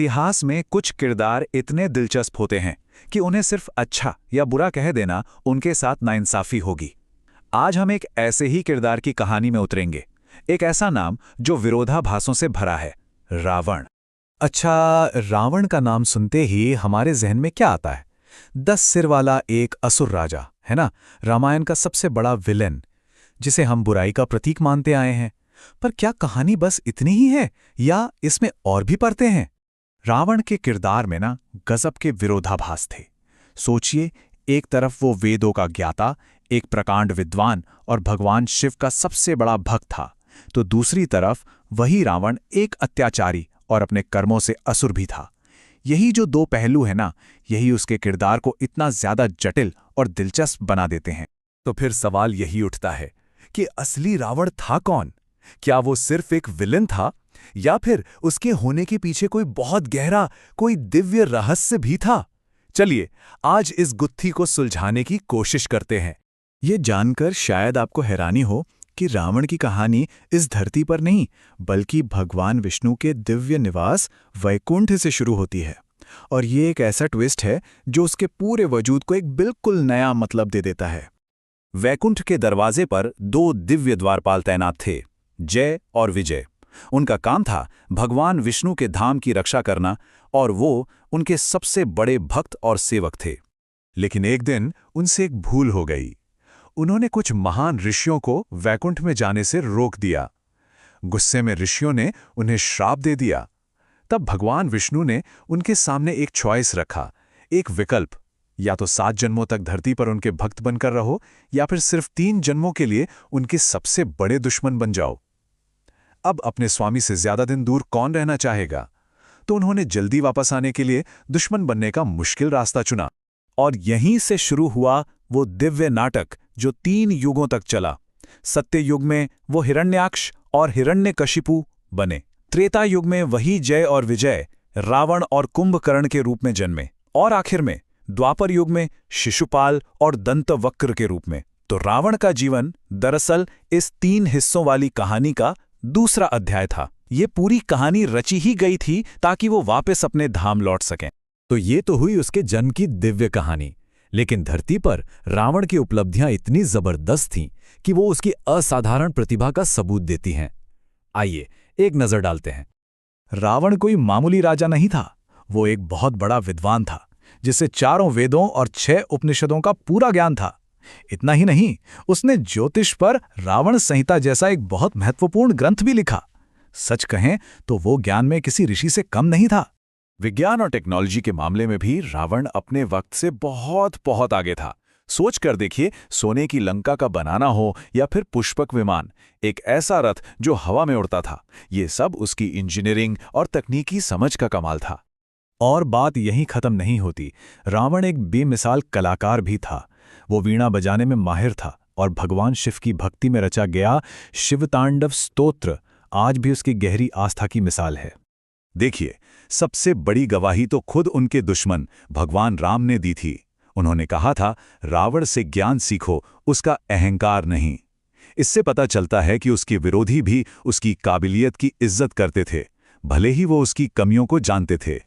इतिहास में कुछ किरदार इतने दिलचस्प होते हैं कि उन्हें सिर्फ अच्छा या बुरा कह देना उनके साथ नाइंसाफी होगी। आज हम एक ऐसे ही किरदार की कहानी में उतरेंगे, एक ऐसा नाम जो विरोधाभासों से भरा है, रावण। अच्छा, रावण का नाम सुनते ही हमारे जहन में क्या आता है? 10 सिर वाला एक असुर राजा, है ना? रामायण का सबसे बड़ा विलेन, जिसे हम बुराई का प्रतीक मानते आए हैं। पर क्या कहानी बस इतनी ही है या इसमें और भी परतें हैं? रावण के किरदार में ना गजब के विरोधाभास थे। सोचिए, एक तरफ वो वेदों का ज्ञाता, एक प्रकांड विद्वान और भगवान शिव का सबसे बड़ा भक्त था, तो दूसरी तरफ वही रावण एक अत्याचारी और अपने कर्मों से असुर भी था। यही जो दो पहलू है ना, यही उसके किरदार को इतना ज्यादा जटिल और दिलचस्प बना देते हैं। तो फिर सवाल यही उठता है कि असली रावण था कौन? क्या वो सिर्फ एक विलेन था या फिर उसके होने के पीछे कोई बहुत गहरा, कोई दिव्य रहस्य भी था? चलिए आज इस गुत्थी को सुलझाने की कोशिश करते हैं। ये जानकर शायद आपको हैरानी हो कि रावण की कहानी इस धरती पर नहीं, बल्कि भगवान विष्णु के दिव्य निवास वैकुंठ से शुरू होती है। और ये एक ऐसा ट्विस्ट है जो उसके पूरे वजूद को एक बिल्कुल नया मतलब दे देता है। वैकुंठ के दरवाजे पर 2 दिव्य द्वारपाल तैनात थे, जय और विजय। उनका काम था भगवान विष्णु के धाम की रक्षा करना, और वो उनके सबसे बड़े भक्त और सेवक थे। लेकिन एक दिन उनसे एक भूल हो गई। उन्होंने कुछ महान ऋषियों को वैकुंठ में जाने से रोक दिया। गुस्से में ऋषियों ने उन्हें श्राप दे दिया। तब भगवान विष्णु ने उनके सामने एक चॉइस रखा, एक विकल्प, या तो 7 जन्मों तक धरती पर उनके भक्त बनकर रहो, या फिर सिर्फ 3 जन्मों के लिए उनके सबसे बड़े दुश्मन बन जाओ। अब अपने स्वामी से ज्यादा दिन दूर कौन रहना चाहेगा? तो उन्होंने जल्दी वापस आने के लिए दुश्मन बनने का मुश्किल रास्ता चुना। और यहीं से शुरू हुआ वो दिव्य नाटक जो 3 युगों तक चला। सत्य युग में वो हिरण्याक्ष और हिरण्यकशिपु बने। त्रेता युग में वही जय और विजय रावण और कुंभकर्ण के रूप में जन्मे, और आखिर में द्वापर युग में शिशुपाल और दंतवक्र के रूप में। तो रावण का जीवन दरअसल इस 3 हिस्सों वाली कहानी का दूसरा अध्याय था। ये पूरी कहानी रची ही गई थी ताकि वो वापस अपने धाम लौट सकें। तो ये तो हुई उसके जन्म की दिव्य कहानी, लेकिन धरती पर रावण की उपलब्धियां इतनी जबरदस्त थीं कि वो उसकी असाधारण प्रतिभा का सबूत देती हैं। आइए एक नजर डालते हैं। रावण कोई मामूली राजा नहीं था, वो एक बहुत बड़ा विद्वान था, जिसे 4 वेदों और 6 उपनिषदों का पूरा ज्ञान था। इतना ही नहीं, उसने ज्योतिष पर रावण संहिता जैसा एक बहुत महत्वपूर्ण ग्रंथ भी लिखा। सच कहें तो वो ज्ञान में किसी ऋषि से कम नहीं था। विज्ञान और टेक्नोलॉजी के मामले में भी रावण अपने वक्त से बहुत बहुत आगे था। सोच कर देखिए, सोने की लंका का बनाना हो या फिर पुष्पक विमान, एक ऐसा रथ जो हवा में उड़ता था, ये सब उसकी इंजीनियरिंग और तकनीकी समझ का कमाल था। और बात यहीं खत्म नहीं होती। रावण एक बेमिसाल कलाकार भी था। वो वीणा बजाने में माहिर था और भगवान शिव की भक्ति में रचा गया शिवतांडव स्तोत्र आज भी उसकी गहरी आस्था की मिसाल है। देखिए, सबसे बड़ी गवाही तो खुद उनके दुश्मन भगवान राम ने दी थी। उन्होंने कहा था, रावण से ज्ञान सीखो, उसका अहंकार नहीं। इससे पता चलता है कि उसके विरोधी भी उसकी काबिलियत की इज्जत करते थे, भले ही वो उसकी कमियों को जानते थे।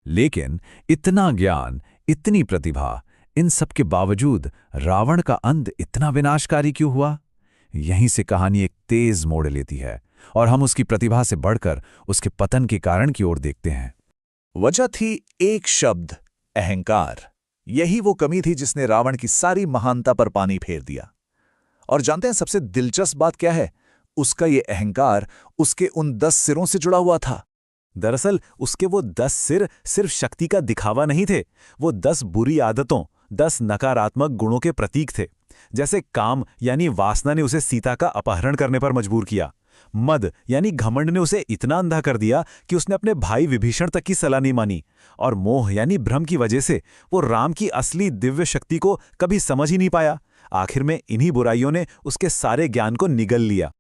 लेकिन इतना ज्ञान, इतनी प्रतिभा, इन सब के बावजूद रावण का अंत इतना विनाशकारी क्यों हुआ? यहीं से कहानी एक तेज मोड़ लेती है और हम उसकी प्रतिभा से बढ़कर उसके पतन के कारण की ओर देखते हैं। वजह थी एक शब्द, अहंकार। यही वो कमी थी जिसने रावण की सारी महानता पर पानी फेर दिया। और जानते हैं सबसे दिलचस्प बात क्या है? उसका ये अहंकार उसके उन 10 सिरों से जुड़ा हुआ था। दरअसल उसके वो 10 सिर सिर्फ शक्ति का दिखावा नहीं थे, वो 10 बुरी आदतों, 10 नकारात्मक गुणों के प्रतीक थे। जैसे काम यानी वासना ने उसे सीता का अपहरण करने पर मजबूर किया, मद यानी घमंड ने उसे इतना अंधा कर दिया कि उसने अपने भाई विभीषण तक की सलाह नहीं मानी, और मोह यानी भ्रम की वजह से वो राम की असली दिव्य शक्ति को कभी समझ ही नहीं पाया। आखिर में इन्हीं बुराइयों ने उसके सारे ज्ञान को निगल लिया।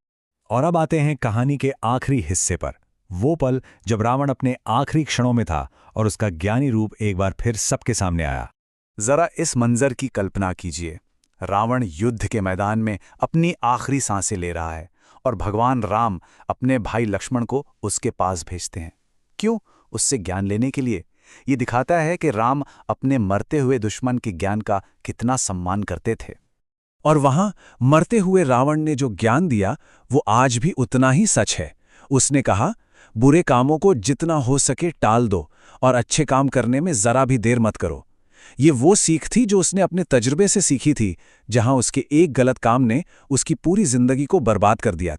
और अब आते हैं कहानी के आखिरी हिस्से पर, वो पल जब रावण अपने आखिरी क्षणों में था और उसका ज्ञानी रूप एक बार फिर सबके सामने आया। जरा इस मंजर की कल्पना कीजिए। रावण युद्ध के मैदान में अपनी आखिरी सांसें ले रहा है और भगवान राम अपने भाई लक्ष्मण को उसके पास भेजते हैं। क्यों? उससे ज्ञान लेने के लिए। ये दिखाता है कि राम अपने मरते हुए दुश्मन के ज्ञान का कितना सम्मान करते थे। और वहां मरते हुए रावण ने जो ज्ञान दिया वो आज भी उतना ही सच है। उसने कहा, बुरे कामों को जितना हो सके टाल दो और अच्छे काम करने में जरा भी देर मत करो। ये वो सीख थी जो उसने अपने तजुर्बे से सीखी थी, जहां उसके एक गलत काम ने उसकी पूरी जिंदगी को बर्बाद कर दिया।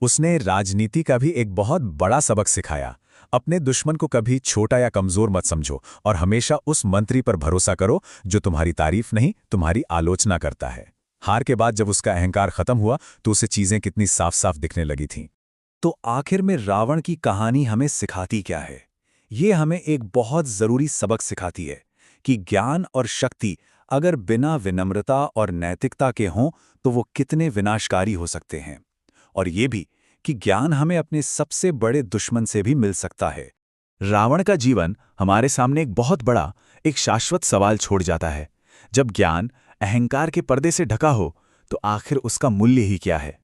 उसने राजनीति का भी एक बहुत बड़ा सबक सिखाया। अपने दुश्मन को कभी छोटा या कमजोर मत समझो और हमेशा उस मंत्री पर भरोसा करो जो तुम्हारी तारीफ नहीं, तुम्हारी आलोचना करता है। हार के बाद जब उसका अहंकार खत्म हुआ तो उसे चीजें कितनी साफ साफ दिखने लगी थीं। तो आखिर में रावण की कहानी हमें सिखाती क्या है? ये हमें एक बहुत जरूरी सबक सिखाती है कि ज्ञान और शक्ति अगर बिना विनम्रता और नैतिकता के हों तो वो कितने विनाशकारी हो सकते हैं। और ये भी कि ज्ञान हमें अपने सबसे बड़े दुश्मन से भी मिल सकता है। रावण का जीवन हमारे सामने एक बहुत बड़ा, एक शाश्वत सवाल छोड़ जाता है। जब ज्ञान अहंकार के पर्दे से ढका हो तो आखिर उसका मूल्य ही क्या है?